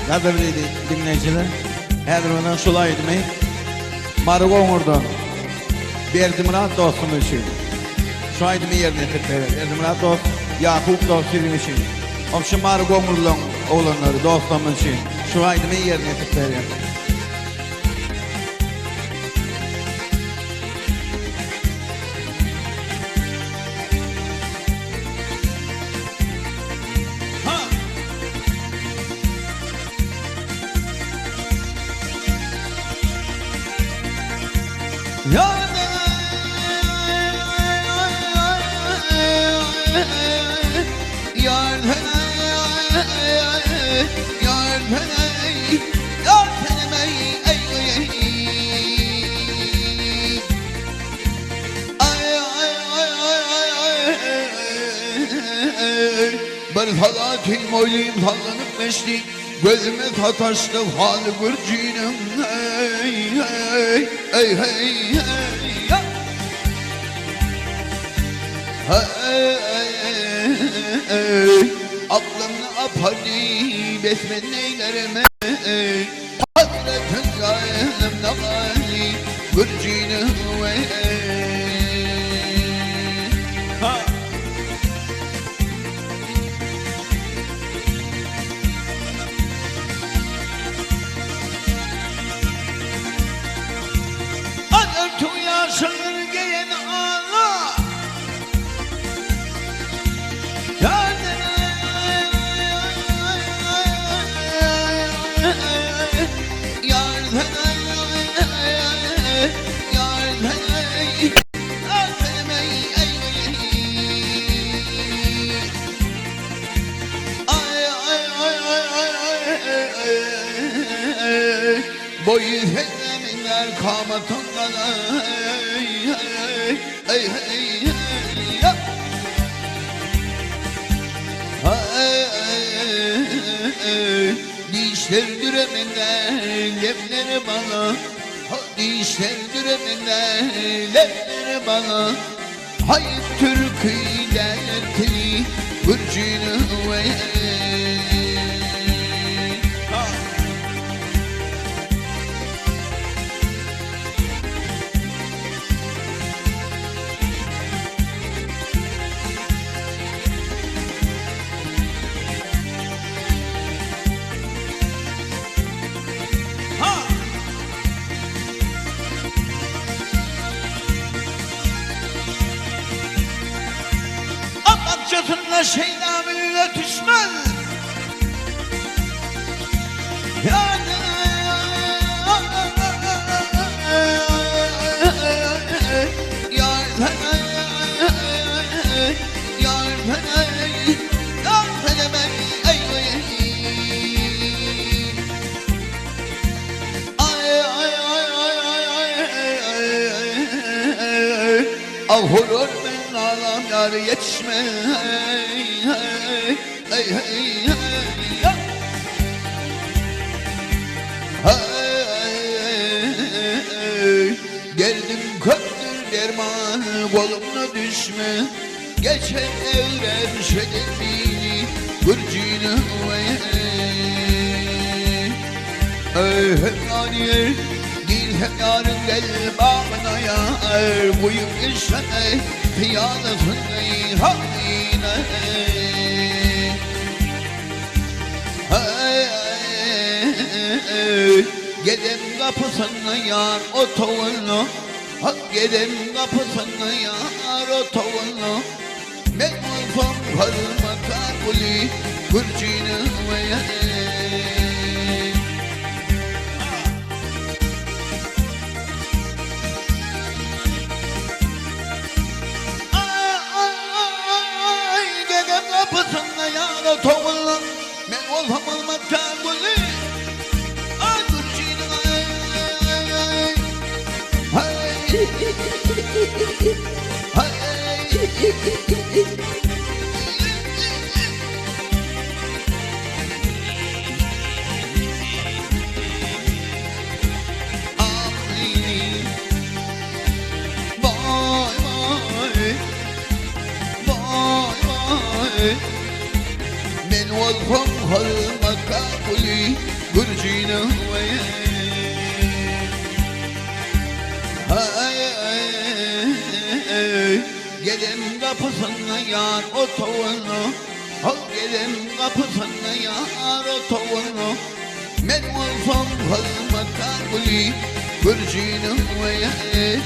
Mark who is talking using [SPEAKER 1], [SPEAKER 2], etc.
[SPEAKER 1] Qadrli dinleyiciler, Hədirvandan şulay demək, Marıqoğur'dan Berdimurad dostum için, şu aydımı yerine yetirdiler. Berdimurad dost, Yakup dost sizin için. Şu Marıqoğur'dan oğlanları dostum için, şu aydımı yerine yetirdiler.
[SPEAKER 2] Ben salatim oyluyum sallanıp meşlik, gözüme sataştı halı gürcünüm. Hey hey hey hey hey. Hey, aklımla apali besmeleylerime hasretin gayelimde gali gürcünüm.
[SPEAKER 1] Yaşanır gelen ana
[SPEAKER 2] boyu feneminler kamatından hey hey hey hey. Dişler düreminden lemleri bana, dişler düreminden lemleri bana. Hayır Türk'ü dertli gürcünü ve
[SPEAKER 1] Çatında şeydamıyla düşmez.
[SPEAKER 2] Ahurur ben ağlam yar yetişme. Hey hey hey. Geldim köktür derman kolumla düşme. Geçen evren şedin beni gürcünü hem naniyer değil hem yarın gel bağına yar. Buyum işe piyadasın haline. Gedem kapısına yar o tavanla, gedem kapısına yar o tavanla. Ben olsam karıma takuli gürcünü ve
[SPEAKER 1] Gedem kapısında yar o tavanla, ben olsam karıma takuli.
[SPEAKER 2] olsam halma kabuli Gürcine ve gelin kapısına yar o tavanı Al gelin kapısına yar o tavanı Men olsam halma kabuli Gürcine ve